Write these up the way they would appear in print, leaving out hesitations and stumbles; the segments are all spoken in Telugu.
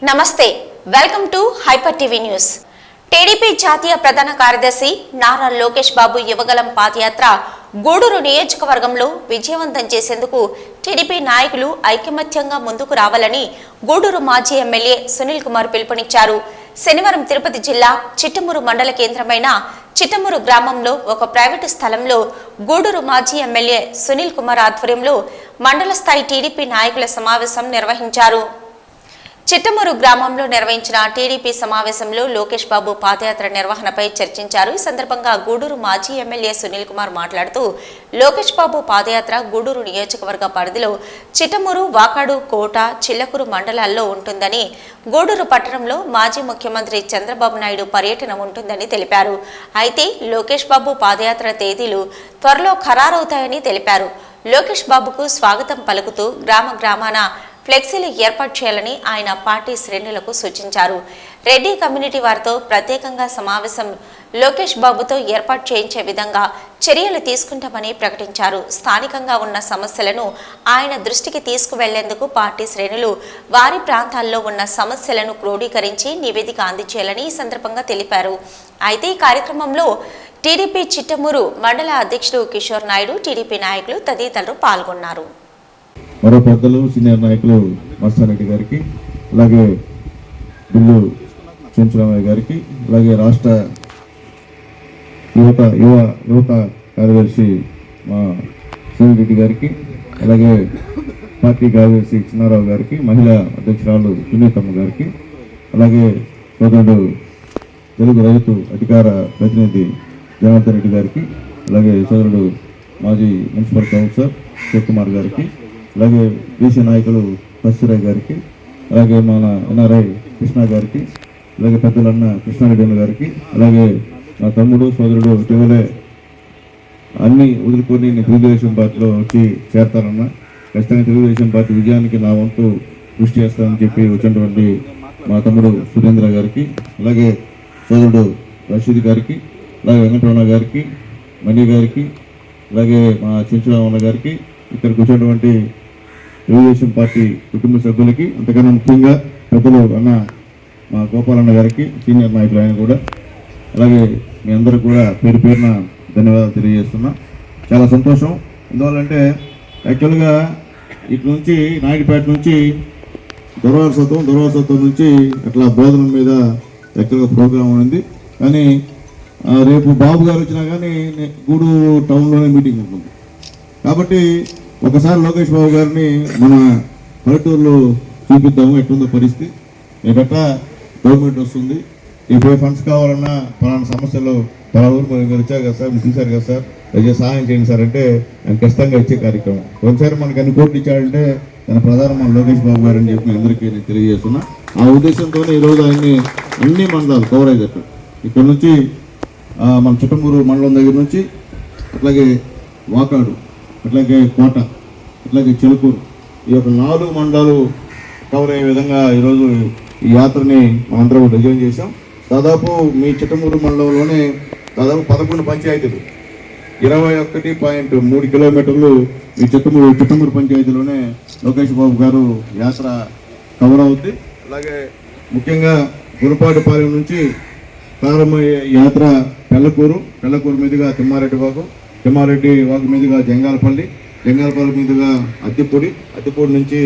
నమస్తే welcome to hyper TV news. TDP జాతీయ ప్రధాన కార్యదర్శి నారా లోకేష్ బాబు యువగలం పాదయాత్ర గూడూరు నియోజకవర్గంలో విజయవంతం చేసేందుకు టీడీపీ నాయకులు ఐకమత్యంగా ముందుకు రావాలని గూడూరు మాజీ ఎమ్మెల్యే సునీల్ కుమార్ పిలుపునిచ్చారు. శనివారం తిరుపతి జిల్లా చిట్టమూరు మండల కేంద్రమైన చిట్టమూరు గ్రామంలో ఒక ప్రైవేటు స్థలంలో గూడూరు మాజీ ఎమ్మెల్యే సునీల్ కుమార్ ఆధ్వర్యంలో మండల స్థాయి టీడీపీ నాయకుల సమావేశం నిర్వహించారు. చిట్టమూరు గ్రామంలో నిర్వహించిన టీడీపీ సమావేశంలో లోకేష్ బాబు పాదయాత్ర నిర్వహణపై చర్చించారు. ఈ సందర్భంగా గూడూరు మాజీ ఎమ్మెల్యే సునీల్ కుమార్ మాట్లాడుతూ లోకేష్ బాబు పాదయాత్ర గూడూరు నియోజకవర్గ పరిధిలో చిట్టమూరు, వాకాడు, కోట, చిల్లకూరు మండలాల్లో ఉంటుందని, గూడూరు పట్టణంలో మాజీ ముఖ్యమంత్రి చంద్రబాబు నాయుడు పర్యటన ఉంటుందని తెలిపారు. అయితే లోకేష్ బాబు పాదయాత్ర తేదీలు త్వరలో ఖరారవుతాయని తెలిపారు. లోకేష్ బాబుకు స్వాగతం పలుకుతూ గ్రామాన ఫ్లెక్సీలు ఏర్పాటు చేయాలని ఆయన పార్టీ శ్రేణులకు సూచించారు. రెడ్డి కమ్యూనిటీ వారితో ప్రత్యేకంగా సమావేశం లోకేష్ బాబుతో ఏర్పాటు చేయించే విధంగా చర్యలు తీసుకుంటామని ప్రకటించారు. స్థానికంగా ఉన్న సమస్యలను ఆయన దృష్టికి తీసుకువెళ్లేందుకు పార్టీ శ్రేణులు వారి ప్రాంతాల్లో ఉన్న సమస్యలను క్రోడీకరించి నివేదిక అందజేయాలని ఈ సందర్భంగా తెలిపారు. అయితే ఈ కార్యక్రమంలో టీడీపీ చిట్టమూరు మండల అధ్యక్షుడు కిషోర్ నాయుడు, టీడీపీ నాయకులు తదితరులు పాల్గొన్నారు. మరో పెద్దలు సీనియర్ నాయకులు మస్తారెడ్డి గారికి, అలాగే బిల్లు చెంచురామయ్య గారికి, అలాగే రాష్ట్ర యువత కార్యదర్శి మా శివరెడ్డి గారికి, అలాగే పార్టీ కార్యదర్శి చిన్నారావు గారికి, మహిళా అధ్యక్షురాలు సునీతమ్మ గారికి, అలాగే సోదరుడు తెలుగు రైతు అధికార ప్రతినిధి జనార్దన్ రెడ్డి గారికి, అలాగే సోదరుడు మాజీ మున్సిపల్ కౌన్సిలర్ శివకుమార్ గారికి, అలాగే బీసీ నాయకులు కస్తూరయ్య గారికి, అలాగే మన ఎన్ఆర్ఐ కృష్ణ గారికి, అలాగే పెద్దలన్న కృష్ణారెడ్డి గారికి, అలాగే నా తమ్ముడు సోదరుడు ఇటీవలే అన్ని వదులుకొని నేను తెలుగుదేశం పార్టీలో వచ్చి చేరతానన్నా, ఖచ్చితంగా తెలుగుదేశం పార్టీ విజయానికి నా వంతు కృషి చేస్తానని చెప్పి వచ్చినటువంటి మా తమ్ముడు సురేంద్ర గారికి, అలాగే సోదరుడు రషీద్ గారికి, అలాగే వెంకటరమణ గారికి, మణి గారికి, అలాగే మా చెంచురామన్న గారికి, ఇక్కడికి వచ్చినటువంటి తెలుగుదేశం పార్టీ కుటుంబ సభ్యులకి, అంతకన్నా ముఖ్యంగా పెద్దలు అన్న మా గోపాలన్న గారికి, సీనియర్ నాయకులు ఆయన కూడా, అలాగే మీ అందరూ కూడా పేరు పేరున ధన్యవాదాలు తెలియజేస్తున్నా. చాలా సంతోషం. ఎందువల్లంటే యాక్చువల్గా ఇటు నుంచి నాయుడుపేట నుంచి దొరవారసత్వం నుంచి అట్లా బోధన మీద యాక్చువల్గా ప్రోగ్రాం ఉంది. కానీ రేపు బాబు గారు వచ్చినా కానీ గూడూరు టౌన్లోనే మీటింగ్ ఉంటుంది. కాబట్టి ఒకసారి లోకేష్ బాబు గారిని మన పల్లెటూరులో చూపిద్దాము ఎట్లుందో పరిస్థితి. రేపట్లా గవర్నమెంట్ వస్తుంది, ఇప్పుడు ఫండ్స్ కావాలన్నా పలానా సమస్యలు పలా ఊరు మీరు వచ్చారు కదా సార్, మీరు చూశారు కదా సార్, దయచేసి సహాయం చేయండి సార్ అంటే ఆయన ఖచ్చితంగా ఇచ్చే కార్యక్రమం. ఒకసారి మనకు అన్ని కోట్లు ఇచ్చాడంటే తన ప్రధానం మన లోకేష్ బాబు గారు అని చెప్పి అందరికీ నేను తెలియజేస్తున్నా. ఆ ఉద్దేశంతోనే ఈరోజు ఆయన్ని అన్ని మండలాలు కవర్ అయ్యేటట్టు ఇక్కడ నుంచి మన చిట్టమూరు మండలం దగ్గర నుంచి అట్లాగే వాకాడు, అట్లాగే కోట, అట్లాగే చిలుకూరు, ఈ యొక్క 4 మండలాలు కవర్ అయ్యే విధంగా ఈరోజు ఈ యాత్రని మనందరం డిజైన్ చేశాం. దాదాపు మీ చిట్టమూరు మండలంలోనే దాదాపు 11 పంచాయతీలు, 21.3 కిలోమీటర్లు ఈ చిట్టమూరు పంచాయతీలోనే లోకేష్ బాబు గారు యాత్ర కవర్ అవుద్ది. అలాగే ముఖ్యంగా గురపాటిపాలెం నుంచి ప్రారంభమయ్యే యాత్ర పెళ్ళకూరు మీదుగా తిమ్మారెడ్డి వాగు మీదుగా జంగాలపల్లి మీదుగా అత్తిపూడి నుంచి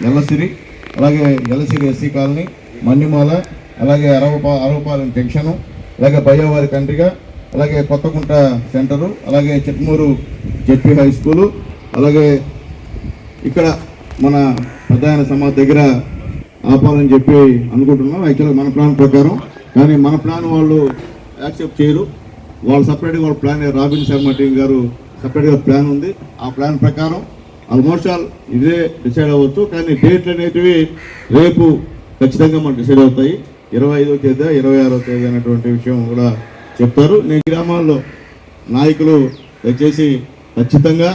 ఎల్లసిరి, అలాగే ఎల్లసిరి ఎస్సీ కాలనీ, మన్నిమాల, అలాగే అరవపాలెం జంక్షను, అలాగే బయ్యవారి కండ్రిగా, అలాగే కొత్తకుంట సెంటరు, అలాగే చిట్మూరు జెడ్పీ హై స్కూలు, అలాగే ఇక్కడ మన పెద్దాయన సమాధి దగ్గర ఆపాలని చెప్పి అనుకుంటున్నాం యాక్చువల్గా మన ప్లాన్ ప్రకారం. కానీ మన ప్లాన్ వాళ్ళు యాక్సెప్ట్ చేయరు. వాళ్ళు సపరేట్గా వాళ్ళ ప్లాన్, రాబిన్ శర్మ టీం గారు సపరేట్గా ప్లాన్ ఉంది. ఆ ప్లాన్ ప్రకారం ఆల్మోస్ట్ ఆల్ ఇదే డిసైడ్ అవ్వచ్చు. కానీ డేట్లు అనేటివి రేపు ఖచ్చితంగా మనకు డిసైడ్ అవుతాయి. 25వ తేదీ 26వ తేదీ అనేటువంటి విషయం కూడా చెప్తారు. నేను గ్రామాల్లో నాయకులు దయచేసి ఖచ్చితంగా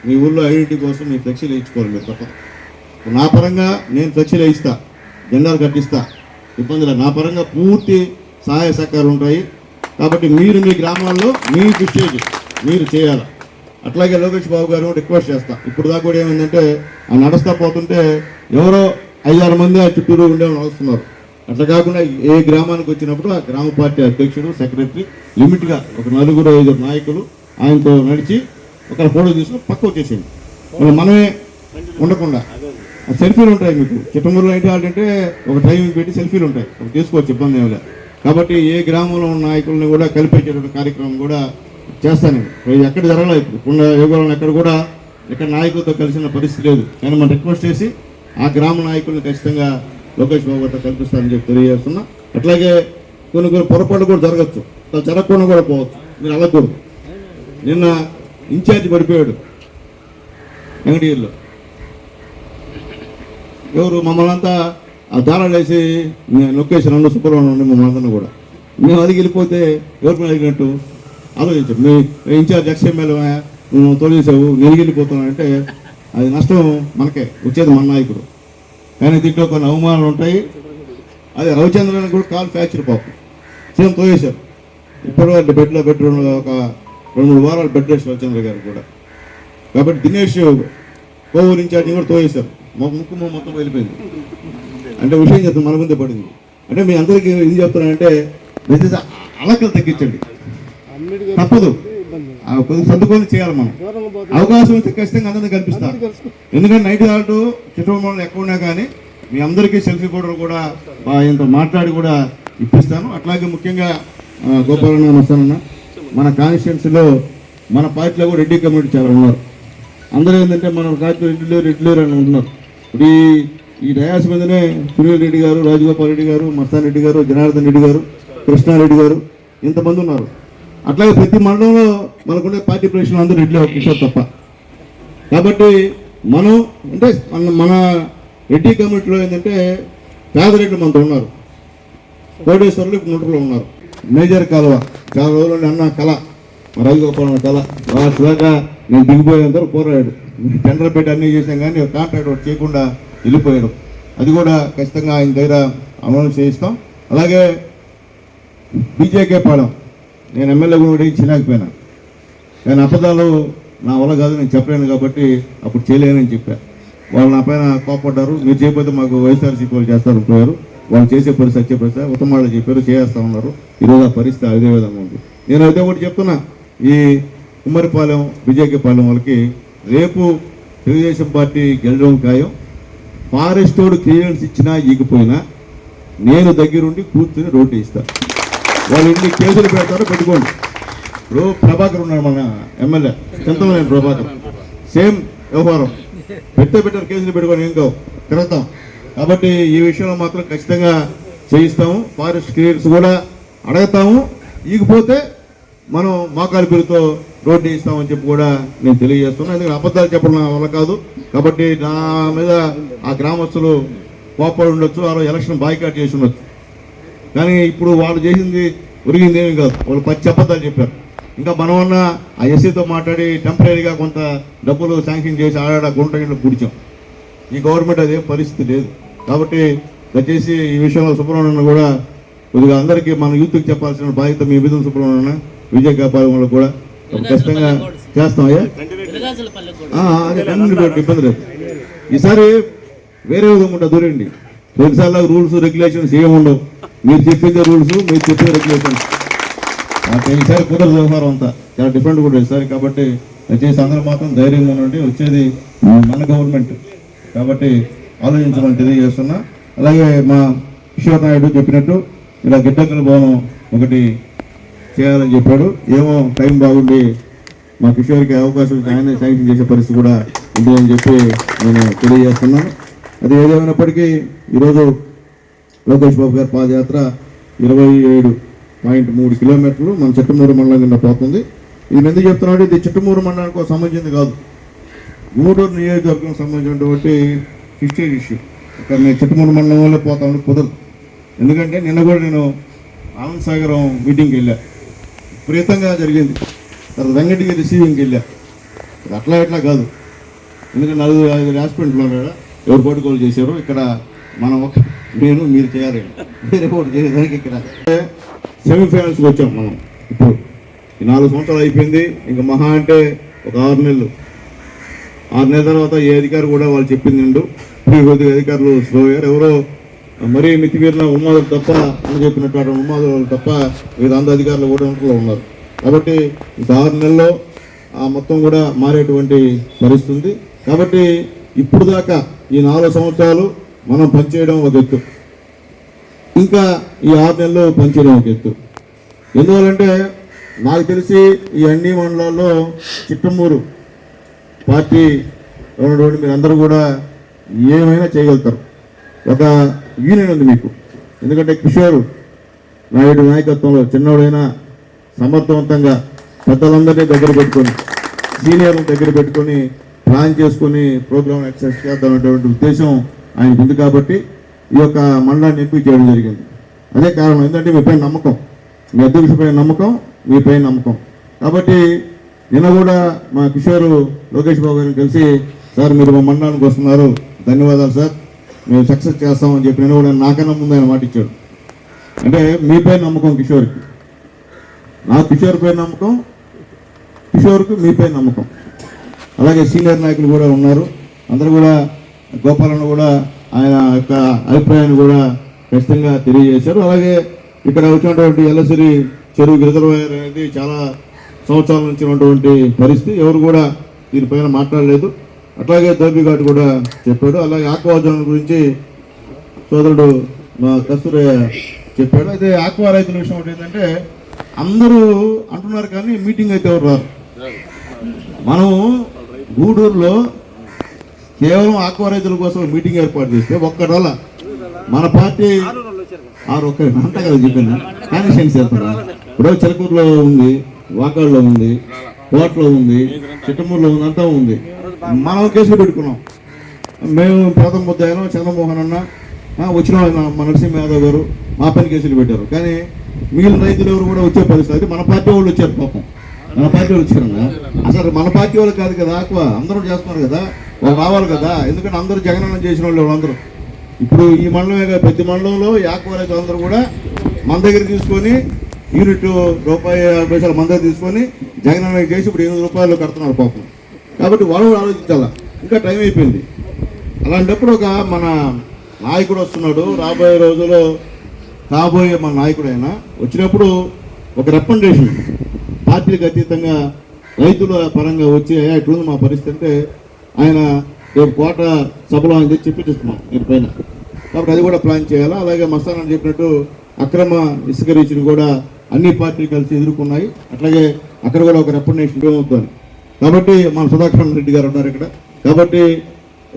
మీ ఊళ్ళో ఐడెంటిటీ కోసం మీ ఫ్లెక్సీలు వేయించుకోవాలి. మీరు తప్ప నా పరంగా నేను ఫ్లెక్సీలు వేయిస్తా, జెండాలు కట్టిస్తా, ఇబ్బందులు నా పరంగా పూర్తి సహాయ సహకారాలు ఉంటాయి. కాబట్టి మీరు మీ గ్రామాల్లో మీ కృషి మీరు చేయాలి. అట్లాగే లోకేష్ బాబు గారు రిక్వెస్ట్ చేస్తా. ఇప్పుడు దాకా కూడా ఏమైందంటే ఆ నడుస్తా పోతుంటే ఎవరో 5-6 మంది ఆ చుట్టూరు ఉండేవాళ్ళు వస్తున్నారు. అట్లా కాకుండా ఏ గ్రామానికి వచ్చినప్పుడు ఆ గ్రామ పార్టీ అధ్యక్షుడు, సెక్రటరీ, లిమిట్గా ఒక 4-5 నాయకులు ఆయనతో నడిచి ఒక ఫోటో తీసుకుని పక్క వచ్చేసింది. మనమే ఉండకుండా సెల్ఫీలు ఉంటాయి. మీకు చిట్టమూరులో ఏంటంటే ఒక టైమింగ్ పెట్టి సెల్ఫీలు ఉంటాయి, అవి తీసుకోవచ్చు, ఇబ్బంది ఏమి లేదు. కాబట్టి ఏ గ్రామంలో ఉన్న నాయకుల్ని కూడా కలిపేటటువంటి కార్యక్రమం కూడా చేస్తాను. ఎక్కడ జరగలేదు ఇప్పుడు యుగంలో ఎక్కడ కూడా ఇక్కడ నాయకులతో కలిసిన పరిస్థితి లేదు. కానీ మనం రిక్వెస్ట్ చేసి ఆ గ్రామ నాయకుల్ని ఖచ్చితంగా లోకేష్ బాబు గారితో కల్పిస్తానని చెప్పి తెలియజేస్తున్నా. అట్లాగే కొన్ని పొరపాటు కూడా జరగచ్చు, జరగకుండా కూడా పోవచ్చు, మీరు అలగకూడదు. నిన్న ఇన్ఛార్జ్ పడిపోయాడు వెంకటగిరిలో. ఎవరు మమ్మల్ని అంతా ఆ దారాలు వేసి లొకేషన్ అన్న సుబ్రహ్మణ్యం ఉండి మమ్మల్ని అందరినీ కూడా మేము అడిగి వెళ్ళిపోతే ఎవరికి అడిగినట్టు ఆలోచించారు. మీ ఇన్ఛార్జ్ ఎక్స్ఎమ్మెల్యే నువ్వు తొలగిసావు, నెరిగిపోతున్నావు అది నష్టం మనకే వచ్చేది, మన నాయకుడు. కానీ దీంట్లో కొన్ని అవమానాలు ఉంటాయి. అదే రవిచంద్రన్ కూడా కాల్ ఫ్రాక్చర్ పాపం సేమ్ తోయేశారు. ఇప్పటివరకు బెడ్లో పెట్టి ఒక 2-3 వారాలు బెడ్ రెస్ట్ రవిచంద్ర గారు కూడా. కాబట్టి దినేష్ కోవూరు ఇన్ఛార్జిని కూడా తోయేశారు. ముక్కు మొత్తం వెళ్ళిపోయింది. అంటే విషయం చెప్తాను, మన ముందే పడింది. అంటే మీ అందరికీ ఇది చెప్తున్నానంటే దయచేసి అలకలు తగ్గించండి, తప్పదు. కొద్దిగా సర్దుకొని చేయాలి. మనం అవకాశం ఇస్తే ఖచ్చితంగా అందరినీ కల్పిస్తాం. ఎందుకంటే నైట్ ఆల్ట్ చిత్రంలో ఎక్కడ ఉన్నా కానీ మీ అందరికీ సెల్ఫీ ఫోటోలు కూడా ఇంత మాట్లాడి కూడా ఇప్పిస్తాను. అట్లాగే ముఖ్యంగా గోపాలన్న వస్తానన్న మన కాన్స్టిట్యున్సీలో మన పార్టీలో కూడా రెడ్డి కమ్యూనిటీ చాలా ఉన్నారు. అందరూ ఏంటంటే మన రాజ్యం రెడ్డిలేరు అని ఉంటున్నారు. ఇప్పుడు ఈ డయాస్ మీదనే సునీల్ రెడ్డి గారు, రాజగోపాల్ రెడ్డి గారు, మస్తాన్ రెడ్డి గారు, జనార్దన్ రెడ్డి గారు, కృష్ణారెడ్డి గారు ఇంతమంది ఉన్నారు. అట్లాగే ప్రతి మండలంలో మనకుండే పార్టీ ప్రెసిడెంట్ అందరూ రెడ్డి కిషోర్ తప్ప. కాబట్టి మనం అంటే మన రెడ్డి కమ్యూనిటీలో ఏంటంటే పేదరెడ్డి మనతో ఉన్నారు, కోటేశ్వరులు గుంటూరులో ఉన్నారు. మేజర్ కాలువ చాలా రోజులు అన్న కళ, రాజగోపాల్ కళ దాకా నేను దిగిపోయేంత పోరాడు. టెండర్ పెట్టి అన్నీ చేసాం కానీ కాంట్రాక్ట్ ఒకటి చేయకుండా వెళ్ళిపోయాడు. అది కూడా ఖచ్చితంగా ఆయన దగ్గర అమలు చేయిస్తాం. అలాగే బీజేకే పాలెం నేను ఎమ్మెల్యే కూడా చేయలేకపోయినా, కానీ అబద్ధాలు నా వల్ల కాదు, నేను చెప్పలేను కాబట్టి అప్పుడు చేయలేనని చెప్పా. వాళ్ళు నా పైన కోపడ్డారు. మీరు చేయకపోతే మాకు వైఎస్ఆర్సీపీ వాళ్ళు చేస్తారు పోయారు. వాళ్ళు చేసే పరిస్థితి వచ్చే పరిస్థితి ఉత్తమాళ్ళు చెప్పారు, చేస్తూ ఉన్నారు. ఈరోజు ఆ పరిస్థితి అదే విధంగా ఉంది. నేను అయితే ఒకటి చెప్తున్నా, ఈ కుమ్మరిపాలెం బీజేకే పాలెం వాళ్ళకి రేపు తెలుగుదేశం పార్టీ గెలడం ఖాయం. ఫారెస్ట్ రోడ్ క్లియరెన్స్ ఇచ్చినా ఇకపోయినా నేను దగ్గరుండి కూర్చుని రోడ్డు ఇస్తాను. వాళ్ళు ఇంటి కేసులు పెడతారో పెట్టుకోండి. ఇప్పుడు ప్రభాకర్ ఉన్నాడు మన ఎమ్మెల్యే చింతమనేని ప్రభాకర్, సేమ్ వ్యవహారం. పెట్టారు కేసులు పెట్టుకొని ఏం కావు, తిరుగుతాం. కాబట్టి ఈ విషయంలో మాత్రం ఖచ్చితంగా చేయిస్తాము. ఫారెస్ట్ క్లియరెన్స్ కూడా అడుగుతాము. ఈగిపోతే మనం మోకాలి పేరుతో రోడ్డు ఇస్తామని చెప్పి కూడా నేను తెలియజేస్తున్నాను. ఎందుకంటే అబద్ధాలు చెప్పడం నా వల్ల కాదు. కాబట్టి నా మీద ఆ గ్రామస్తులు కోపడి ఉండొచ్చు, ఆ ఎలక్షన్ బాయ్కాట్ చేసి ఉండొచ్చు. కానీ ఇప్పుడు వాళ్ళు చేసింది ఒరిగింది ఏమీ కాదు, వాళ్ళు 10 అబద్ధాలు చెప్పారు. ఇంకా మనమన్న ఆ ఎస్సీతో మాట్లాడి టెంపరీగా కొంత డబ్బులు శాంక్షన్ చేసి ఆడ గుంట ఇంట్లో కూర్చాం. ఈ గవర్నమెంట్ అదేం పరిస్థితి లేదు. కాబట్టి దయచేసి ఈ విషయంలో సుబ్రహ్మణ్యం కూడా కొద్దిగా అందరికీ మన యూత్కి చెప్పాల్సిన బాధ్యత మీ మీద సుబ్రహ్మణ్యం విజయ కాపాడంలో కూడా ఖచ్చితంగా చేస్తాం. అయ్యా అదే ఇబ్బంది లేదు. ఈసారి వేరే విధంగా ఉంటుంది, దూరండి. కొన్నిసార్లు రూల్స్ రెగ్యులేషన్స్ ఏమి ఉండవు. మీరు చెప్పిందే రూల్స్, మీరు చెప్పే రెగ్యులేషన్స్. ఈసారి కుదరదు వ్యవహారం అంతా చాలా డిఫరెంట్ కూడా ఈసారి. కాబట్టి దయచేసి అందరూ మాత్రం ధైర్యంగా ఉండండి. వచ్చేది మన గవర్నమెంట్ కాబట్టి ఆలోచించమని తెలియజేస్తున్నా. అలాగే మా కిషోర్ నాయుడు చెప్పినట్టు ఇలా గిడ్డంగుల భవనం ఒకటి చేయాలని చెప్పాడు. ఏమో టైం బాగుండి మా కిషోర్కి అవకాశం ఆయన శాంక్షన్ చేసే పరిస్థితి కూడా ఉంది అని చెప్పి నేను తెలియజేస్తున్నాను. అది ఏదేమైనప్పటికీ ఈరోజు లోకేష్ బాబు గారి పాదయాత్ర 27.3 కిలోమీటర్లు మన చిట్టమూరు మండలం కింద పోతుంది. ఇది ఎందుకు చెప్తున్నాడు, ఇది చిట్టమూరు మండలానికి సంబంధించింది కాదు, గూడూరు నియోజకవర్గం సంబంధించినటువంటి హిస్టరీ ఇష్యూ. ఇక్కడ నేను చిట్టమూరు మండలం వల్లే పోతామని కుదరదు. ఎందుకంటే నిన్న కూడా నేను ఆనంద్ సాగరం మీటింగ్కి వెళ్ళా, విపరీతంగా జరిగింది. తర్వాత వెంకటగిరి రిసీవింగ్కి వెళ్ళా. అట్లా ఇట్లా కాదు, ఎందుకంటే 4-5 హాస్పిటల్లో ఎవరు పోటుకోలు చేశారు. ఇక్కడ మనం నేను మీరు చేయాలి, వేరే పోటీ చేసేదానికి ఇక్కడ సెమీఫైనల్స్కి వచ్చాం మనం. ఇప్పుడు ఈ 4 సంవత్సరాలు అయిపోయింది, ఇంకా మహా అంటే ఒక 6 నెలలు 6 నెలల తర్వాత ఏ అధికారి కూడా వాళ్ళు చెప్పింది నిండు కొద్దిగా అధికారులు స్లో అయ్యారు. ఎవరో మరీ మితిమీరిన ఉన్మాదులు తప్ప అని చెప్పినట్టు ఉన్మాదులు తప్ప వివిధ అంద అధికారులు కూడా ఉన్నారు. కాబట్టి 6 నెలల్లో మొత్తం కూడా మారేటువంటి పరిస్థితి ఉంది. కాబట్టి ఇప్పుడు దాకా ఈ 4 సంవత్సరాలు మనం పనిచేయడం ఒక ఎత్తు, ఇంకా ఈ 6 నెలలు పనిచేయడం ఒక ఎత్తు. ఎందువల్లంటే నాకు తెలిసి ఈ అన్ని మండలాల్లో చిట్టమూరు పార్టీ ఉన్నటువంటి మీరందరూ కూడా ఏమైనా చేయగలుగుతారు. ఒక యూనియన్ ఉంది మీకు. ఎందుకంటే కిషోర్ నాయుడు నాయకత్వంలో చిన్నోడైనా సమర్థవంతంగా పెద్దలందరినీ దగ్గర పెట్టుకొని సీనియర్లను దగ్గర పెట్టుకొని ప్లాన్ చేసుకొని ప్రోగ్రామ్ ఎక్సెస్ చేద్దామనేటువంటి ఉద్దేశం ఆయనకు ఉంది. కాబట్టి ఈ యొక్క మండలాన్ని ఎంపిక చేయడం జరిగింది. అదే కారణం. ఎందుకంటే మీ పైన నమ్మకం, మీ అధ్యక్షుడి పైన నమ్మకం, మీ పైన నమ్మకం. కాబట్టి నిన్న కూడా మా కిషోర్ లోకేష్ బాబు గారిని కలిసి, సార్ మీరు మా మండలానికి వస్తున్నారు, ధన్యవాదాలు సార్, మేము సక్సెస్ చేస్తామని చెప్పి నేను కూడా నాకన్నా ముందు ఆయన మాట ఇచ్చాడు. అంటే మీపై నమ్మకం కిషోర్కి, నాకు కిషోర్ పైన నమ్మకం, కిషోర్కు మీపై నమ్మకం. అలాగే సీనియర్ నాయకులు కూడా ఉన్నారు. అందరూ కూడా గోపాలను కూడా ఆయన యొక్క అభిప్రాయాన్ని కూడా ఖచ్చితంగా తెలియజేశారు. అలాగే ఇక్కడ వచ్చినటువంటి ఎల్లసిరి చెరువు రిజర్వాయర్ అనేది చాలా సంవత్సరాల నుంచి ఉన్నటువంటి పరిస్థితి, ఎవరు కూడా దీనిపైన మాట్లాడలేదు. అట్లాగే దోబిఘాట్ కూడా చెప్పాడు. అలాగే ఆక్వాజన్ గురించి సోదరుడు మా కస్తూరయ్య చెప్పాడు. అయితే ఆక్వా రైతుల విషయం ఒకటి ఏంటంటే అందరూ అంటున్నారు కానీ మీటింగ్ అయితే ఎవరు రారు. మనం గూడూరులో కేవలం ఆక్వా రైతుల కోసం మీటింగ్ ఏర్పాటు చేస్తే ఒక్కడోళ్ళ మన పార్టీ అంతా కదా చెప్పింది కాన్స్టిట్యుయెన్సీ వెళ్తారా. ఇప్పుడు చిలకూరులో ఉంది, వాకాడులో ఉంది, కోటలో ఉంది, చిట్టమూరులో ఉంది, అంతా ఉంది. మనం కేసులు పెట్టుకున్నాం. మేము ప్రథమ ముద్దాయిలో చంద్రమోహన్ అన్న వచ్చిన మన నరసింహ యాదవ్ గారు మా పైన కేసులు పెట్టారు. కానీ మిగిలిన రైతులు ఎవరు కూడా వచ్చే పరిస్థితి. మన పార్టీ వాళ్ళు వచ్చారు, పాపం మన పార్టీ వాళ్ళు వచ్చారన్నా. అసలు మన పార్టీ వాళ్ళు కాదు కదా ఆక్వా, అందరూ చేస్తున్నారు కదా, వాళ్ళు రావాలి కదా. ఎందుకంటే అందరూ జగనన్న చేసిన వాళ్ళు వాళ్ళందరూ ఇప్పుడు ఈ మండలమే కాదు, ప్రతి మండలంలో ఈ ఆక్వా రైతులు అందరూ కూడా మన దగ్గర తీసుకొని యూనిట్ ₹50 మన దగ్గర తీసుకొని జగనన్న చేసి ఇప్పుడు ₹800 కడుతున్నారు పాపం. కాబట్టి వాళ్ళు కూడా ఆలోచించాలా, ఇంకా టైం అయిపోయింది. అలాంటప్పుడు ఒక మన నాయకుడు వస్తున్నాడు, రాబోయే రోజుల్లో కాబోయే మన నాయకుడు ఆయన వచ్చినప్పుడు ఒక రికమెండేషన్ పార్టీలకు అతీతంగా రైతుల పరంగా వచ్చి అయ్యా ఇట్లుంది మా పరిస్థితి అంటే ఆయన రేపు కోట సభలో ఆయన చెప్పిస్తున్నాం దీని పైన. కాబట్టి అది కూడా ప్లాన్ చేయాలా. అలాగే మస్తాన్ అని చెప్పినట్టు అక్రమ ఇసుక రీచ్ని కూడా అన్ని పార్టీలు కలిసి ఎదుర్కొన్నాయి. అట్లాగే అక్కడ కూడా ఒక రికమెండేషన్ అవుతుంది. కాబట్టి మన సుధాకర్ రెడ్డి గారు ఉన్నారు ఇక్కడ. కాబట్టి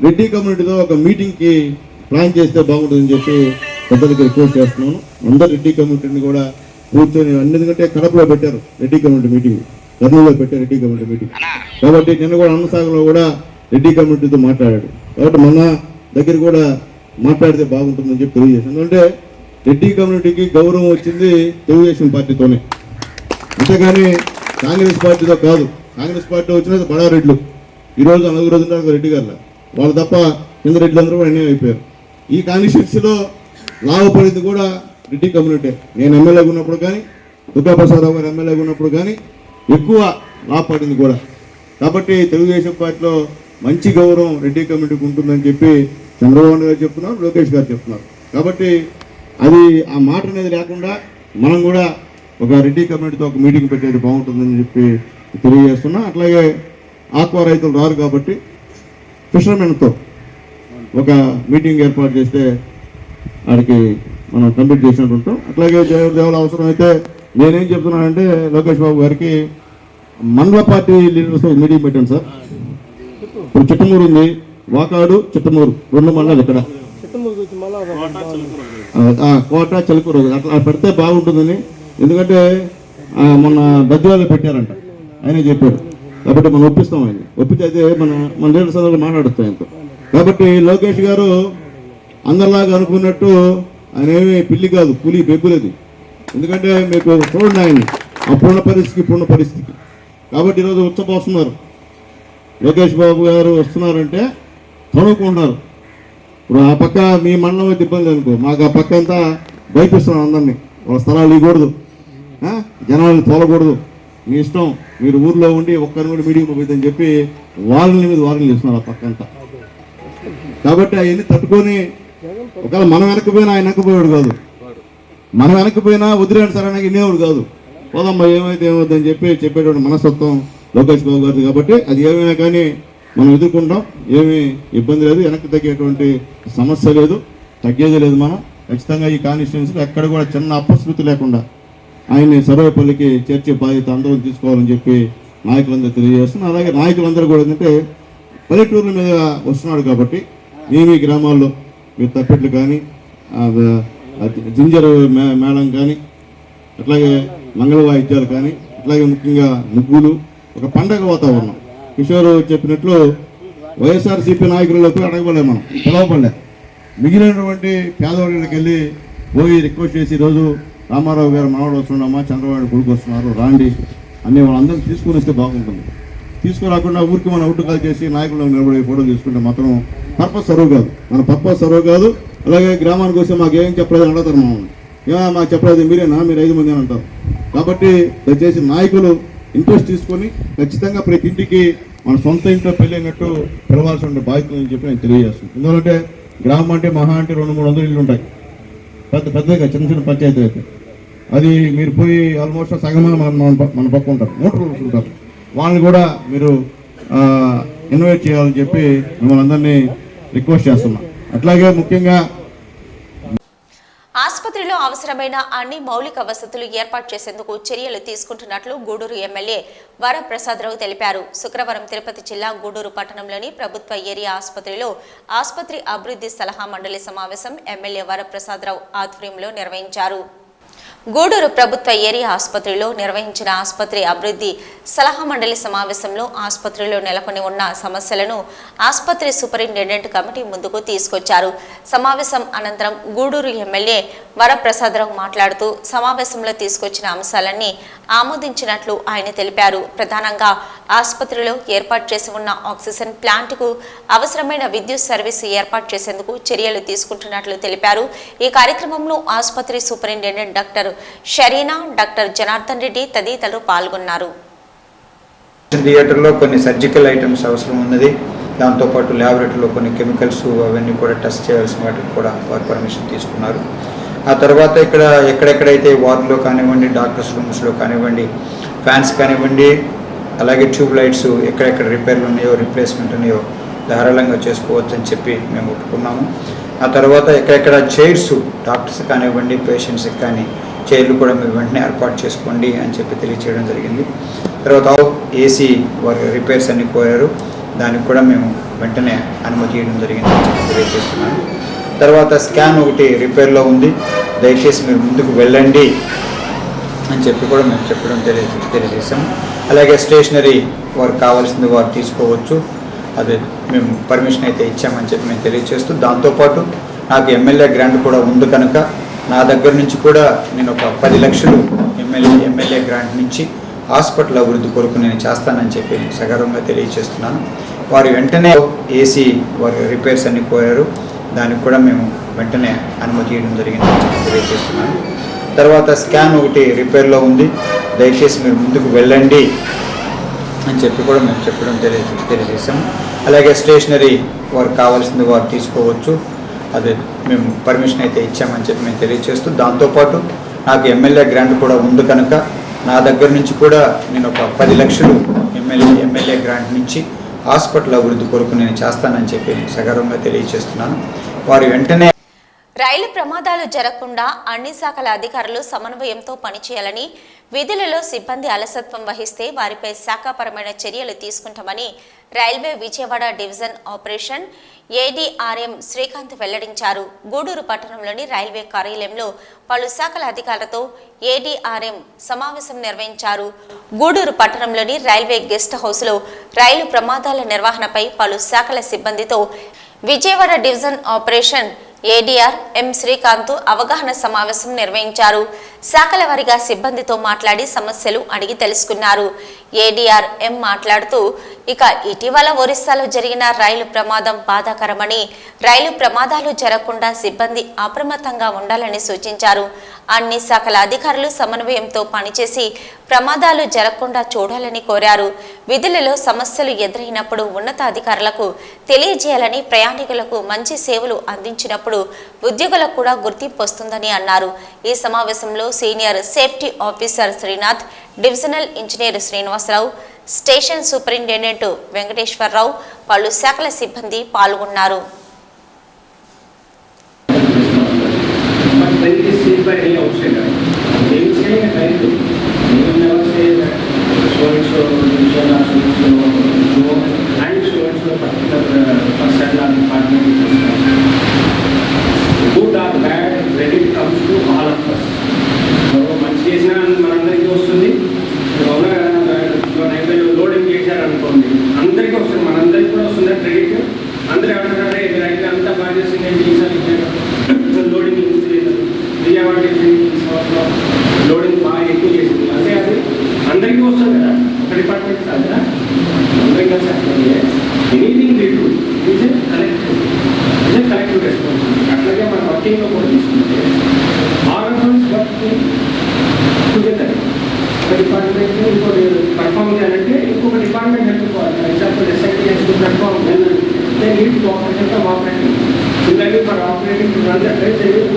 రెడ్డి కమ్యూనిటీతో ఒక మీటింగ్కి ప్లాన్ చేస్తే బాగుంటుందని చెప్పి పెద్దలకి రిక్వెస్ట్ చేస్తున్నాను. అందరు రెడ్డి కమ్యూనిటీని కూడా కూర్చొని, ఎందుకంటే కడపలో పెట్టారు రెడ్డి కమ్యూనిటీ మీటింగ్, కర్నూలులో పెట్టారు రెడ్డి కమ్యూనిటీ మీటింగ్. కాబట్టి నిన్న కూడా అన్నసాగర్లో కూడా రెడ్డి కమ్యూనిటీతో మాట్లాడాడు. కాబట్టి మన దగ్గర కూడా మాట్లాడితే బాగుంటుందని చెప్పి తెలియజేశాను. ఎందుకంటే రెడ్డి కమ్యూనిటీకి గౌరవం వచ్చింది తెలుగుదేశం పార్టీతోనే, అంతేగాని కాంగ్రెస్ పార్టీతో కాదు. కాంగ్రెస్ పార్టీ వచ్చినది బడా రెడ్లు, ఈరోజు నలుగురు రోజున రెడ్డి గారు వాళ్ళు తప్ప కింద రెడ్లు అందరూ కూడా అన్యాయం అయిపోయారు. ఈ కాన్స్టిట్యున్సీలో లాభపడింది కూడా రెడ్డి కమ్యూనిటీ. నేను ఎమ్మెల్యేగా ఉన్నప్పుడు కానీ, దుర్గాప్రసాదరావు గారు ఎమ్మెల్యేగా ఉన్నప్పుడు కానీ ఎక్కువ లాభపడింది కూడా. కాబట్టి తెలుగుదేశం పార్టీలో మంచి గౌరవం రెడ్డి కమ్యూనిటీకి ఉంటుందని చెప్పి చంద్రబాబు నాయుడు గారు చెప్తున్నారు, లోకేష్ గారు చెప్తున్నారు. కాబట్టి అది ఆ మాట అనేది లేకుండా మనం కూడా ఒక రెడ్డి కమ్యూనిటీతో ఒక మీటింగ్ పెట్టేది బాగుంటుందని చెప్పి తెలియజేస్తున్నా. అట్లాగే ఆక్వా రైతులు రారు కాబట్టి ఫిషర్మెన్తో ఒక మీటింగ్ ఏర్పాటు చేస్తే వాడికి మనం కంప్లీట్ చేసినట్టు ఉంటాం. అట్లాగే దేవుల అవసరం అయితే నేనేం చెప్తున్నానంటే లోకేష్ బాబు గారికి మండల పార్టీ లీడర్స్తో మీటింగ్ పెట్టాను సార్. ఇప్పుడు చిట్టమూరు ఉంది, వాకాడు చిట్టమూరు 2 మండలాలు ఇక్కడ, కోట చిలకూరు అట్లా పెడితే బాగుంటుందని. ఎందుకంటే మొన్న బద్దివాళ్ళు పెట్టారంట, ఆయనే చెప్పాడు. కాబట్టి మనం ఒప్పిస్తాం, ఆయన ఒప్పితే అయితే మన లీడర్స్ అందరూ మాట్లాడుతాం ఆయనతో. కాబట్టి లోకేష్ గారు అందరిలాగా అనుకున్నట్టు ఆయన ఏమి పిల్లి కాదు, పులి బెగ్గులది. ఎందుకంటే మీకు చూడండి ఆయన అప్పుడున్న పరిస్థితికి ఇప్పుడున్న పరిస్థితికి. కాబట్టి ఈరోజు ఉచ్చపోస్తున్నారు. లోకేష్ బాబు గారు వస్తున్నారంటే తణుకుంటున్నారు. ఇప్పుడు ఆ పక్క మీ మండలం అయితే ఇబ్బంది అనుకో, మాకు ఆ పక్క అంతా భయపిస్తున్నారు అందరినీ. వాళ్ళ స్థలాలు ఇవ్వకూడదు, జనాలను తోలకూడదు, మీ ఇష్టం, మీరు ఊర్లో ఉండి ఒక్కరిని కూడా మీడియం పోయిందని చెప్పి వాళ్ళని మీద వారిని చేస్తున్నారు ఆ పక్కంతా. కాబట్టి అవన్నీ తట్టుకొని ఒకవేళ మనం వెనక్కిపోయినా ఆయన వెనక్కిపోయాడు కాదు, మనం వెనక్కిపోయినా వదిలేండి సార్ అనగా ఇన్నేవాడు కాదు. పోదమ్మా ఏమైతే ఏమవుతుందని చెప్పేటువంటి మనస్తత్వం లోకేష్ బాబు గారిది. కాబట్టి అది ఏమైనా కానీ మనం ఎదుర్కొంటాం, ఏమీ ఇబ్బంది లేదు, వెనక్కి తగ్గేటువంటి సమస్య లేదు, తగ్గేది లేదు. మనం ఖచ్చితంగా ఈ కాన్స్టిట్యున్సీలో ఎక్కడ కూడా చిన్న అపస్మృతి లేకుండా ఆయన్ని సర్వేపల్లికి చేర్చే బాధ్యత అందరం తీసుకోవాలని చెప్పి నాయకులందరూ తెలియజేస్తున్నారు. అలాగే నాయకులందరూ కూడా ఏంటంటే పల్లెటూర్ల మీద వస్తున్నాడు కాబట్టి మీ గ్రామాల్లో మీరు తప్పెట్లు కానీ జింజర్ మేళం కానీ అట్లాగే మంగళ వాయిద్యాలు కానీ అట్లాగే ముఖ్యంగా ముగ్గులు, ఒక పండగ వాతావరణం. కిషోర్ చెప్పినట్లు వైఎస్ఆర్సీపీ నాయకులకు అడగబడలేదు, మనం పిలవబడలే. మిగిలినటువంటి పేదవాళ్ళకి వెళ్ళి పోయి రిక్వెస్ట్ చేసి ఈరోజు రామారావు గారు మనవాడు వస్తున్నామా, చంద్రబాబు కొడుకు వస్తున్నారు రాండి అన్ని వాళ్ళందరూ తీసుకుని వస్తే బాగుంటుంది. తీసుకురాకుండా ఊరికి మనం అవుట్ కాల్ చేసి నాయకులు నిలబడి ఫోటో తీసుకుంటే మాత్రం పర్పస్ సర్వ్ కాదు, మన పర్పస్ సర్వ్ కాదు. అలాగే గ్రామానికి వస్తే మాకు ఏం చెప్పలేదు అని అడుగుతారు, మమ్మల్ని మాకు చెప్పలేదు మీరేనా, మీరు 5 మంది అని అంటారు. కాబట్టి దయచేసి నాయకులు ఇంట్రెస్ట్ తీసుకొని ఖచ్చితంగా ప్రతి ఇంటికి మన సొంత ఇంట్లో పెళ్ళైనట్టు పిలవాల్సిన బాధ్యత అని చెప్పి నేను తెలియజేస్తాను. ఎందుకంటే గ్రామం అంటే మహా అంటే 200-300 ఇళ్ళు ఉంటాయి, పెద్దగా చిన్న చిన్న పంచాయతీలు అయితే. అది మీరు పోయి ఆల్మోస్ట్ సగం మన పక్క ఉంటారు, 3 రోజులు ఉంటారు. వాళ్ళని కూడా మీరు ఇన్వైట్ చేయాలని చెప్పి మిమ్మల్ని అందరినీ రిక్వెస్ట్ చేస్తున్నాం. అట్లాగే ముఖ్యంగా ఆసుపత్రిలో అవసరమైన అన్ని మౌలిక వసతులు ఏర్పాటు చేసేందుకు చర్యలు తీసుకుంటున్నట్లు గూడూరు ఎమ్మెల్యే వరప్రసాదరావు తెలిపారు. శుక్రవారం తిరుపతి జిల్లా గూడూరు పట్టణంలోని ప్రభుత్వ ఏరియా ఆసుపత్రిలో ఆసుపత్రి అభివృద్ధి సలహా మండలి సమావేశం ఎమ్మెల్యే వరప్రసాదరావు ఆధ్వర్యంలో నిర్వహించారు. గూడూరు ప్రభుత్వ ఏరియా ఆసుపత్రిలో నిర్వహించిన ఆసుపత్రి అభివృద్ధి సలహా మండలి సమావేశంలో ఆసుపత్రిలో నెలకొని ఉన్న సమస్యలను ఆసుపత్రి సూపరింటెండెంట్ కమిటీ ముందుకు తీసుకొచ్చారు. సమావేశం అనంతరం గూడూరు ఎమ్మెల్యే వరప్రసాదరావు మాట్లాడుతూ సమావేశంలో తీసుకొచ్చిన అంశాలన్నీ ఆమోదించినట్లు ఆయన తెలిపారు. ప్రధానంగా ఆసుపత్రిలో ఏర్పాటు చేసి ఉన్న ఆక్సిజన్ ప్లాంట్కు అవసరమైన విద్యుత్ సర్వీసు ఏర్పాటు చేసేందుకు చర్యలు తీసుకుంటున్నట్లు తెలిపారు. ఈ కార్యక్రమంలో ఆసుపత్రి superintendent doctor Sharina, doctor Janardhan Reddy తదితరులు పాల్గొన్నారు. థియేటర్లో కొన్ని సర్జికల్ ఐటమ్స్ అవసరం ఉన్నది, దాంతోపాటు ల్యాబొరేటరీలో కొన్ని కెమికల్స్ అవన్నీ కూడా టెస్ట్ చేయాల్సిన వాటికి కూడా వారు పర్మిషన్ తీసుకున్నారు. ఆ తర్వాత ఇక్కడ ఎక్కడెక్కడైతే వార్డులో కానివ్వండి, డాక్టర్స్ రూమ్స్లో కానివ్వండి, ఫ్యాన్స్ కానివ్వండి, అలాగే ట్యూబ్ లైట్స్ ఎక్కడెక్కడ రిపేర్లు ఉన్నాయో, రిప్లేస్మెంట్ ఉన్నాయో ధారాళంగా చేసుకోవచ్చు అని చెప్పి మేము ఒప్పుకున్నాము. ఆ తర్వాత ఎక్కడెక్కడ చైర్స్ డాక్టర్స్ కానివ్వండి, పేషెంట్స్కి కానీ చైర్లు కూడా మీరు వెంటనే ఏర్పాటు చేసుకోండి అని చెప్పి తెలియచేయడం జరిగింది. తర్వాత ఏసీ వారి రిపేర్స్ అన్ని కోరారు, దానికి కూడా మేము వెంటనే అనుమతి ఇవ్వడం జరిగింది అని చెప్పి తెలియజేస్తున్నాను. తర్వాత స్కాన్ ఒకటి రిపేర్లో ఉంది, దయచేసి మీరు ముందుకు వెళ్ళండి అని చెప్పి కూడా మేము చెప్పడం తెలియజేసాం. అలాగే స్టేషనరీ వారికి కావాల్సింది వారు తీసుకోవచ్చు, అదే మేము పర్మిషన్ అయితే ఇచ్చామని చెప్పి మేము తెలియజేస్తూ, దాంతోపాటు నాకు ఎమ్మెల్యే గ్రాంట్ కూడా ఉంది కనుక నా దగ్గర నుంచి కూడా నేను ఒక 10 లక్షలు ఎమ్మెల్యే గ్రాంట్ నుంచి హాస్పిటల్ అభివృద్ధి కొరకు నేను చేస్తానని చెప్పి సగర్వంగా తెలియజేస్తున్నాను. వారు వెంటనే ఏసీ వారి రిపేర్స్ అన్ని కోరారు, దానికి కూడా మేము వెంటనే అనుమతి ఇవ్వడం జరిగిందని చెప్పి తెలియజేస్తున్నాను. తర్వాత స్కాన్ ఒకటి రిపేర్లో ఉంది, దయచేసి మీరు ముందుకు వెళ్ళండి అని చెప్పి కూడా మేము చెప్పడం తెలియజేసాం. అలాగే స్టేషనరీ వారికి కావాల్సింది వారు తీసుకోవచ్చు, అదే మేము పర్మిషన్ అయితే ఇచ్చామని చెప్పి మేము తెలియజేస్తూ, దాంతోపాటు నాకు ఎమ్మెల్యే గ్రాంట్ కూడా ఉంది కనుక నా దగ్గర నుంచి కూడా నేను ఒక 10 లక్షలు ఎమ్మెల్యే గ్రాంట్ నుంచి హాస్పిటల్ అభివృద్ధి కొరకు నేను చేస్తానని చెప్పి సగర్వంగా తెలియజేస్తున్నాను. వారు వెంటనే రైలు ప్రమాదాలు జరగకుండా అన్ని శాఖల అధికారులు సమన్వయంతో పనిచేయాలని, విధులలో సిబ్బంది అలసత్వం వహిస్తే వారిపై శాఖాపరమైన చర్యలు తీసుకుంటామని railway Vijayawada division operation ADRM Srikanth వెల్లడించారు. గూడూరు పట్టణంలోని రైల్వే కార్యాలయంలో పలు శాఖల అధికారులతో ఏడీఆర్ఎం సమావేశం నిర్వహించారు. గూడూరు పట్టణంలోని రైల్వే గెస్ట్ హౌస్లో రైలు ప్రమాదాల నిర్వహణపై పలు శాఖల సిబ్బందితో విజయవాడ డివిజన్ ఆపరేషన్ ఏడీఆర్ ఎం శ్రీకాంత్ అవగాహన సమావేశం నిర్వహించారు. శాఖల వారీగా సిబ్బందితో మాట్లాడి సమస్యలు అడిగి తెలుసుకున్నారు. ఏడీఆర్ ఎం మాట్లాడుతూ ఇక ఇటీవల ఒరిస్సాలో జరిగిన రైలు ప్రమాదం బాధాకరమని, రైలు ప్రమాదాలు జరగకుండా సిబ్బంది అప్రమత్తంగా ఉండాలని సూచించారు. అన్ని శాఖల అధికారులు సమన్వయంతో పనిచేసి ప్రమాదాలు జరగకుండా చూడాలని కోరారు. విధులలో సమస్యలు ఎదురైనప్పుడు ఉన్నతాధికారులకు తెలియజేయాలని, ప్రయాణికులకు మంచి సేవలు అందించినప్పుడు ఉద్యోగులకు కూడా గుర్తింపు వస్తుందని అన్నారు. ఈ సమావేశంలో senior safety officer Srinath, divisional engineer Srinivasarao, station superintendent Venkateswararao, పలు శాఖల సిబ్బంది పాల్గొన్నారు. Good or bad, credit comes to all of us. మంచి చేసినా మనందరికీ వస్తుంది. లోడింగ్ చేశారనుకోండి, అందరికీ వస్తుంది, మనందరికీ కూడా వస్తుంది క్రెడిట్. అందరూ ఏమంటారంటే మీరు అయితే అంతా బాగా చేసింది, నేను చేశాను, లోడింగ్ యూజ్ చేశాను, విజయవాడ లోడింగ్ బాగా ఎక్కువ చేసింది. అదే అది అందరికీ వస్తుంది కదా, ఒక డిపార్ట్మెంట్ కాదు కదా, అందరికీ కలిసి anything we do is a collective responsibility. అట్లాగే మన వర్కింగ్లో కూడా తీసుకుంటే all of us working together. ఒక డిపార్ట్మెంట్ ఇంకోటి పర్ఫామ్ చేయాలంటే ఇంకొక డిపార్ట్మెంట్ హెల్ప్కోవాలి. For example SIT has to perform well, they need cooperation from operating. Similarly for operating to run the trains, they need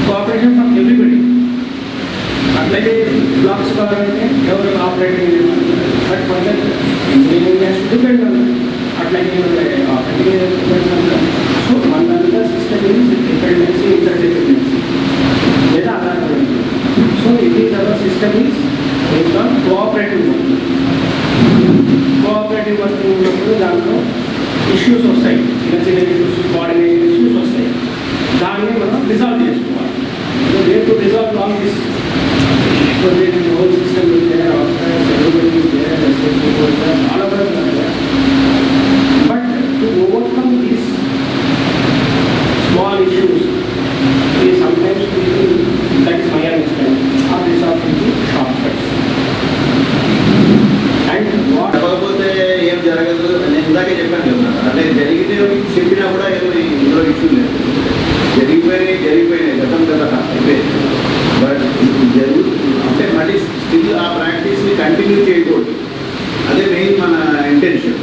cooperation from everybody. అట్లాగే బ్లాక్స్ కావాలంటే ఎవరు operating, but for that engineering has to depend on అట్లాగే సో మనంతా సిస్టమ్ ఈజ్ డిపెండెన్సీ, ఇంటర్డిపెండెన్సీ లేదా ఆధారపడి. So it is our system is based on cooperative working. Cooperative working ఉన్నప్పుడు దాంట్లో ఇష్యూస్ వస్తాయి, చిన్న చిన్న ఇష్యూస్, కోఆర్డినేషన్ ఇష్యూస్ వస్తాయి. దాన్ని మనం రిజాల్వ్ చేసుకోవాలి. So way to resolve all this whole system is there, everybody is there, responsible is there, all of us are there. But to overcome these small issues, we sometimes people, that is my understanding, are resolved into shortcuts. And what కాకపోతే ఏం జరగదు, నేను ఇందాకే చెప్పాను కదా, అంటే జరిగితే చెప్పినా కూడా ఇందులో ఇష్యూ లేదు. జరిగిపోయినాయి గతం కదా అయిపోయింది. బట్ అంటే మళ్ళీ స్టిల్ ఆ ప్రాక్టీస్ని కంటిన్యూ చేయకూడదు, అదే మెయిన్ మన ఇంటెన్షన్.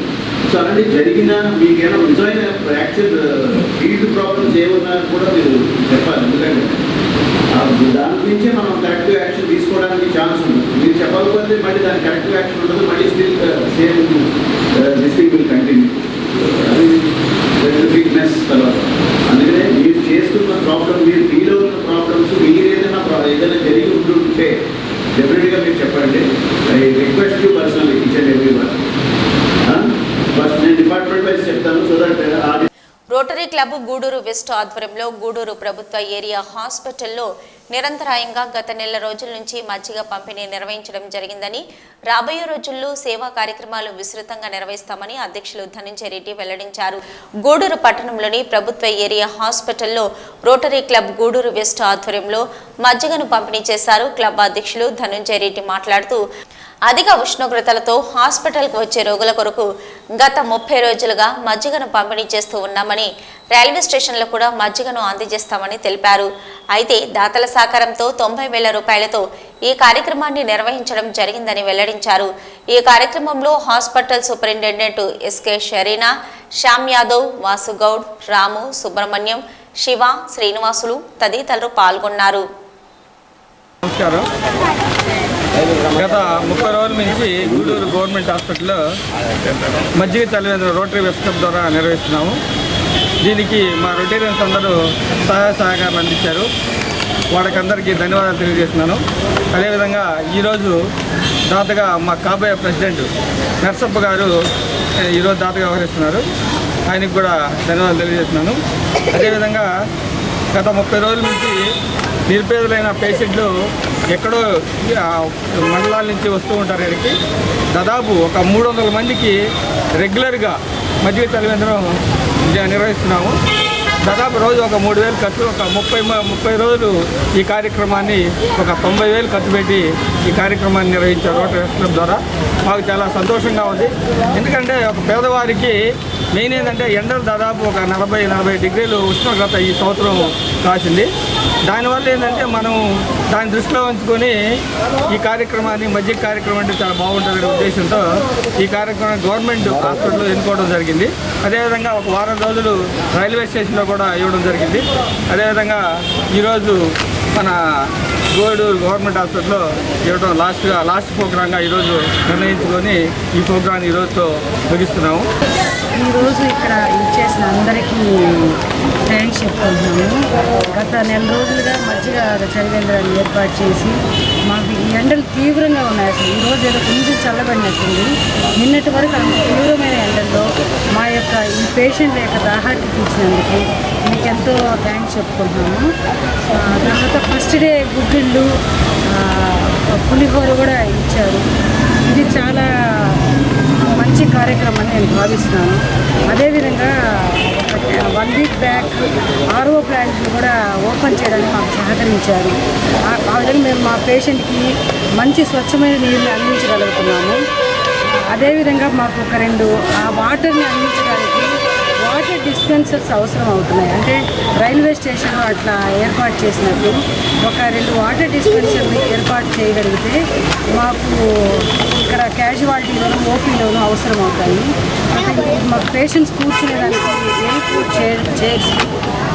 సో అలాంటి జరిగినా మీకేమైనా నిజమైన యాక్చువల్ ఫీల్డ్ ప్రాబ్లమ్స్ ఏమన్నా కూడా మీరు చెప్పాలి. ఎందుకంటే దాని నుంచే మనం కరెక్టివ్ యాక్షన్ తీసుకోవడానికి ఛాన్స్ ఉంటుంది. మీరు చెప్పకపోతే మళ్ళీ దాని కరెక్టివ్ యాక్షన్ ఉండదు, మళ్ళీ still same this will continue. అది వీక్నెస్ తర్వాత. అందుకనే మీరు చేస్తున్న ప్రాబ్లం, మీరు ఫీల్ అవుతున్న ప్రాబ్లమ్స్, మీరు ఏదైనా జరిగి ఉంటుంటే డెఫినెట్గా మీరు చెప్పండి. I request you personally, each and every one. First నేను డిపార్ట్మెంట్ వైజ్ చెప్తాను, so that Rotary Club Gudur west ఆధ్వర్యంలో గూడూరు ప్రభుత్వ ఏరియా హాస్పిటల్లో నిరంతరాయంగా గత నెల రోజుల నుంచి మజ్జిగ పంపిణీ నిర్వహించడం జరిగిందని, రాబోయే రోజుల్లో సేవా కార్యక్రమాలు విస్తృతంగా నిర్వహిస్తామని అధ్యక్షులు ధనంజయ రెడ్డి వెల్లడించారు. గూడూరు పట్టణంలోని ప్రభుత్వ ఏరియా హాస్పిటల్లో రోటరీ క్లబ్ గూడూరు వెస్ట్ ఆధ్వర్యంలో మజ్జిగను పంపిణీ చేశారు. క్లబ్ అధ్యక్షులు ధనంజయ రెడ్డి మాట్లాడుతూ అధిక ఉష్ణోగ్రతలతో హాస్పిటల్కు వచ్చే రోగుల కొరకు గత 30 రోజులుగా మజ్జిగను పంపిణీ చేస్తూ ఉన్నామని, రైల్వే స్టేషన్లో కూడా మజ్జిగను అందజేస్తామని తెలిపారు. అయితే దాతల సహకారంతో 90,000 రూపాయలతో ఈ కార్యక్రమాన్ని నిర్వహించడం జరిగిందని వెల్లడించారు. ఈ కార్యక్రమంలో hospital superintendent SK Shareena, Shyam Yadav, Vasu Goud, Ramu, Subrahmanyam, Shiva, Srinivasulu తదితరులు పాల్గొన్నారు. నమస్కారం. గత 30 రోజుల నుంచి గూడూరు గవర్నమెంట్ హాస్పిటల్లో మజ్జిగ చలివేంద్ర రోటరీ వెస్ట్ క్లబ్ ద్వారా నిర్వహిస్తున్నాము. దీనికి మా రొటేరియన్స్ అందరూ సహాయ సహకారాలు అందించారు. వాళ్ళకందరికీ ధన్యవాదాలు తెలియజేస్తున్నాను. అదేవిధంగా ఈరోజు దాతగా మా కాబోయే ప్రెసిడెంట్ నర్సప్ప గారు ఈరోజు దాతగా వ్యవహరిస్తున్నారు. ఆయనకు కూడా ధన్యవాదాలు తెలియజేస్తున్నాను. అదేవిధంగా గత 30 రోజుల నుంచి నిరుపేదలైన పేషెంట్లు ఎక్కడో మండలాల నుంచి వస్తూ ఉంటారు. ఇక్కడికి దాదాపు ఒక 300 మందికి రెగ్యులర్గా మజ్జిగ చలివేంద్రం నిర్వహిస్తున్నాము. దాదాపు రోజు ఒక 3,000 ఖర్చు, ఒక 30 రోజులు ఈ కార్యక్రమాన్ని ఒక 90,000 ఖర్చు పెట్టి ఈ కార్యక్రమాన్ని నిర్వహించారు రోటరీ వెస్ట్ క్లబ్ ద్వారా. మాకు చాలా సంతోషంగా ఉంది. ఎందుకంటే ఒక పేదవారికి మెయిన్ ఏంటంటే ఎండలు దాదాపు ఒక 40 డిగ్రీలు ఉష్ణోగ్రత ఈ సంవత్సరం కాసింది. దానివల్ల ఏంటంటే మనం దాన్ని దృష్టిలో ఉంచుకొని ఈ కార్యక్రమాన్ని మజ్జిగ కార్యక్రమం అంటే చాలా బాగుంటుందనే ఉద్దేశంతో ఈ కార్యక్రమం గవర్నమెంట్ హాస్పిటల్లో ఎన్నుకోవడం జరిగింది. అదేవిధంగా ఒక వారం రోజులు రైల్వే స్టేషన్లో కూడా ఇవ్వడం జరిగింది. అదేవిధంగా ఈరోజు మన గూడూరు గవర్నమెంట్ హాస్పిటల్లో ఇవ్వడం లాస్ట్ ప్రోగ్రాంగా ఈరోజు నిర్ణయించుకొని ఈ ప్రోగ్రాన్ని ఈరోజుతో ముగిస్తున్నాము. ఈరోజు ఇక్కడ ఇచ్చేసిన అందరికీ థ్యాంక్స్ చెప్పుకుంటున్నాము. గత నెల రోజులుగా మజ్జిగ చలివేంద్రాన్ని ఏర్పాటు చేసి మాకు ఈ ఎండలు తీవ్రంగా ఉన్నాయి. అసలు ఈరోజు ఏదో కొంచెం చల్లబడినట్టుంది. నిన్నటి వరకు అంత తీవ్రమైన ఎండల్లో మా యొక్క ఈ పేషెంట్ల యొక్క దాహాన్ని తీర్చినందుకు మీకు ఎంతో థ్యాంక్స్ చెప్పుకుంటున్నాము. తర్వాత ఫస్ట్ డే గుగ్గిళ్ళు పులిహోర కూడా ఇచ్చారు. ఇది చాలా మంచి కార్యక్రమం అని నేను భావిస్తున్నాను. అదేవిధంగా 1 వీక్ బ్యాక్ RO ప్లాంట్లు కూడా ఓపెన్ చేయడానికి మాకు సహకరించారు. ఆ విధంగా మేము మా పేషెంట్కి మంచి స్వచ్ఛమైన నీరుని అందించగలుగుతున్నాము. అదేవిధంగా మాకు ఒక 2 ఆ వాటర్ని అందించడానికి వాటర్ డిస్పెన్సర్స్ అవసరం అవుతున్నాయి. అంటే రైల్వే స్టేషన్లో అట్లా ఏర్పాటు చేసినట్టు ఒక 2 వాటర్ డిస్పెన్సర్ని ఏర్పాటు చేయగలిగితే మాకు ఇక్కడ క్యాజువాలిటీలోను ఓపీలోను అవసరం అవుతాయి. అంటే మాకు పేషెంట్స్ కూర్చునేదానికి ఎయిర్పోర్ట్ చైర్స్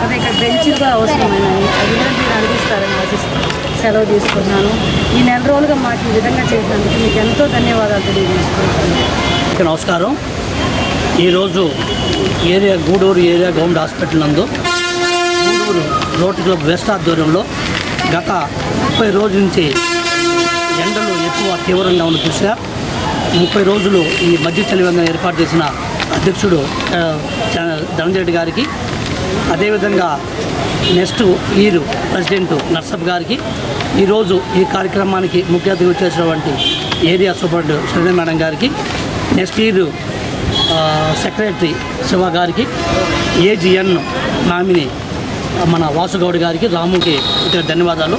అదే ఇక్కడ బెంచ్గా అవసరమైనవి అవి కూడా మీరు అందిస్తారని ఆశిస్తూ సెలవు తీసుకున్నాను. ఈ నెల రోజులుగా మాకు ఈ విధంగా చేసినందుకు మీకు ఎంతో ధన్యవాదాలు తెలియజేసుకుంటున్నాను. నమస్కారం. ఈరోజు గూడూరు ఏరియా గవర్నమెంట్ హాస్పిటల్ నందు గూడూరు రోటరీ క్లబ్ వెస్ట్ ఆధ్వర్యంలో గత 30 రోజుల నుంచి ఎండలు ఎక్కువ తీవ్రంగా ఉన్న దృష్ట్యా 30 రోజులు ఈ మజ్జిగ చలివేంద్రం ఏర్పాటు చేసిన అధ్యక్షుడు ధనంజయ గారికి, అదేవిధంగా నెక్స్ట్ ఇయర్ ప్రెసిడెంట్ నర్సప్ గారికి, ఈరోజు ఈ కార్యక్రమానికి ముఖ్య అతిథి వచ్చేసినటువంటి ఏరియా సూపరింటెండెంట్ శ్రీదేవి మేడం గారికి, నెక్స్ట్ ఇయర్ సెక్రటరీ శివ గారికి, AGN నామిని మన వాసుగౌడ్ గారికి, రాముకి ఇతర ధన్యవాదాలు.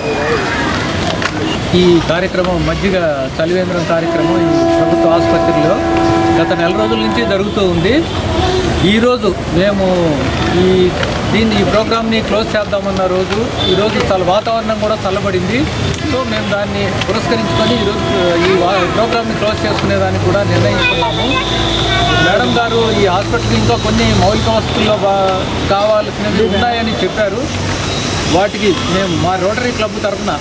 ఈ కార్యక్రమం మజ్జిగ చలివేంద్రం కార్యక్రమం ఈ ప్రభుత్వ ఆసుపత్రిలో గత నెల రోజుల నుంచి జరుగుతూ ఉంది. ఈరోజు మేము ఈ ప్రోగ్రామ్ని క్లోజ్ చేద్దామన్న రోజు ఈరోజు వాతావరణం కూడా చల్లబడింది. సో మేము దాన్ని పురస్కరించుకొని ఈరోజు ఈ ప్రోగ్రామ్ని క్లోజ్ చేసుకునేదానికి కూడా నిర్ణయించుకున్నాము. మేడం గారు ఈ హాస్పిటల్కి ఇంకా కొన్ని మౌలిక వసతుల్లో కావాల్సినవి ఉన్నాయని చెప్పారు. వాటికి మేము మా రోటరీ క్లబ్ తరఫున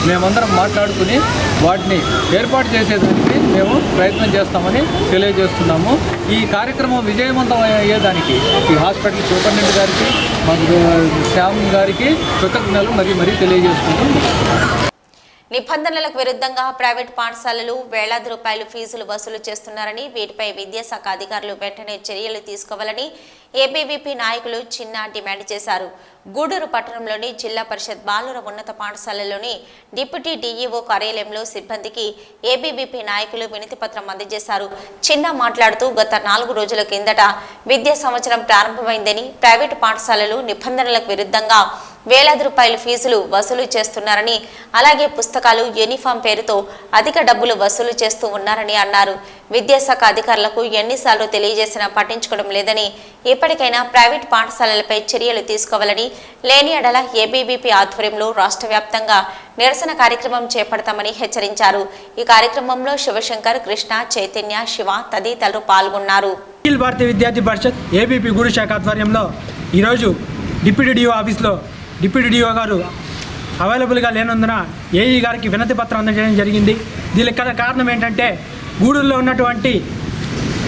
మేమందరం మాట్లాడుకుని వాటిని ఏర్పాటు చేసేదానికి మేము ప్రయత్నం చేస్తామని తెలియజేస్తున్నాము. ఈ కార్యక్రమం విజయవంతం అయ్యేదానికి ఈ హాస్పిటల్ సూపరింటెండెంట్ గారికి, మాకు శ్యామ్ గారికి కృతజ్ఞతలు మరీ తెలియజేస్తున్నాం. నిబంధనలకు విరుద్ధంగా ప్రైవేట్ పాఠశాలలు వేలాది రూపాయలు ఫీజులు వసూలు చేస్తున్నారని, వీటిపై విద్యాశాఖ అధికారులు వెంటనే చర్యలు తీసుకోవాలని ఏబీవీపీ నాయకులు చిన్న డిమాండ్ చేశారు. గూడూరు పట్టణంలోని జిల్లా పరిషత్ బాలుర ఉన్నత పాఠశాలలోని డిప్యూటీ డీఈఓ కార్యాలయంలో సిబ్బందికి ఏబీవీపీ నాయకులు వినతి పత్రం అందజేశారు. చిన్న మాట్లాడుతూ గత 4 రోజుల కిందట విద్యా సంవత్సరం ప్రారంభమైందని, ప్రైవేటు పాఠశాలలు నిబంధనలకు విరుద్ధంగా వేలాది రూపాయల ఫీజులు వసూలు చేస్తున్నారని, అలాగే పుస్తకాలు, యూనిఫామ్ పేరుతో అధిక డబ్బులు వసూలు చేస్తూ ఉన్నారని అన్నారు. విద్యాశాఖ అధికారులకు ఎన్నిసార్లు తెలియజేసినా పట్టించుకోవడం లేదని, ఇప్పటికైనా ప్రైవేట్ పాఠశాలలపై చర్యలు తీసుకోవాలని, లేని ఎడల ఏబీవీపీ ఆధ్వర్యంలో రాష్ట్ర వ్యాప్తంగా నిరసన కార్యక్రమం చేపడతామని హెచ్చరించారు. ఈ కార్యక్రమంలో శివశంకర్, కృష్ణ, చైతన్య, శివ తదితరులు పాల్గొన్నారు. అఖిల భారతీయ విద్యార్థి పరిషత్ ఏబీపీ గూడూరు శాఖ ఆధ్వర్యంలో ఈరోజు డిప్యూటీ డిఓ ఆఫీస్లో డిప్యూటీ డిఓ గారు అవైలబుల్గా లేనందున ఏఈ గారికి వినతి పత్రం అందజేయడం జరిగింది. దీనికి కారణం ఏంటంటే గూడూరులో ఉన్నటువంటి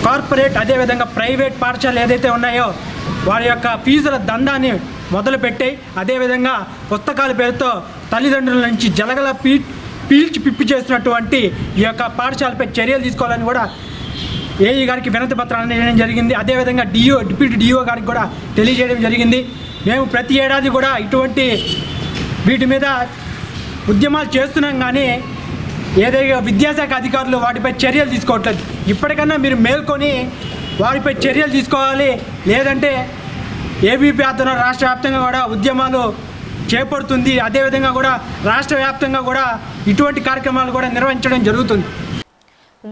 కార్పొరేట్ అదేవిధంగా ప్రైవేట్ పాఠశాలలు ఏదైతే ఉన్నాయో వారి యొక్క ఫీజుల దందాన్ని మొదలుపెట్టాయి. అదేవిధంగా పుస్తకాల పేరుతో తల్లిదండ్రుల నుంచి జలగల పీల్చి పిప్పి చేస్తున్నటువంటి ఈ యొక్క పాఠశాలపై చర్యలు తీసుకోవాలని కూడా ఏఈ గారికి వినతి పత్రాన్ని అందజేయడం జరిగింది. అదేవిధంగా డిప్యూటీ డిఓ గారికి కూడా తెలియజేయడం జరిగింది. మేము ప్రతి ఏడాది కూడా ఇటువంటి వీటి మీద ఉద్యమాలు చేస్తున్నాం, కానీ ఏదైనా విద్యాశాఖ అధికారులు వాటిపై చర్యలు తీసుకోవట్లేదు. ఇప్పటికన్నా మీరు మేల్కొని వారిపై చర్యలు తీసుకోవాలి. లేదంటే ఏబీపీ ఆధ్వర్యంలో రాష్ట్ర వ్యాప్తంగా కూడా ఉద్యమాలు చేపడుతుంది. అదేవిధంగా కూడా రాష్ట్ర వ్యాప్తంగా కూడా ఇటువంటి కార్యక్రమాలు కూడా నిర్వహించడం జరుగుతుంది.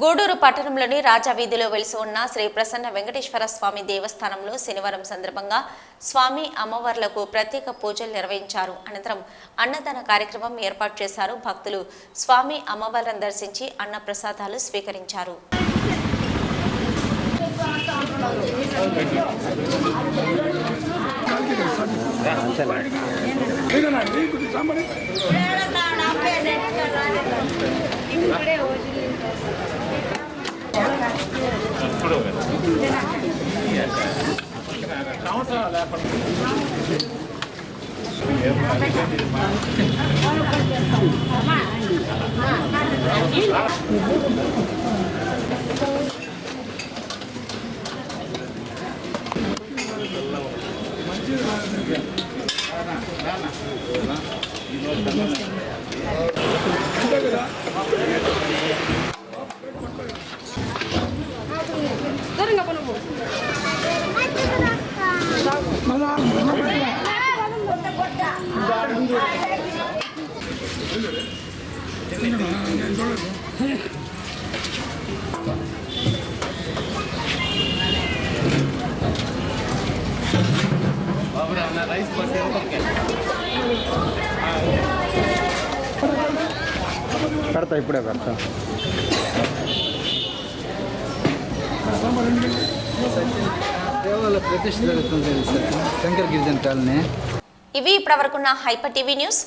గూడూరు పట్టణంలోని రాజా వీధిలో వెలిసి ఉన్న శ్రీ ప్రసన్న వెంకటేశ్వర స్వామి దేవస్థానంలో శనివారం సందర్భంగా స్వామి అమ్మవార్లకు ప్రత్యేక పూజలు నిర్వహించారు. అనంతరం అన్నదాన కార్యక్రమం ఏర్పాటు చేశారు. భక్తులు స్వామి అమ్మవార్లను దర్శించి అన్న ప్రసాదాలు స్వీకరించారు. పెడతా ఇప్పుడే పెడతా. దేవాలయ ప్రతిష్ఠ జరుగుతుంది శంకర్ గిరిజన్ కాలనీ. ఇవి ఇప్పటివరకున్న హైపర్ టీవీ న్యూస్.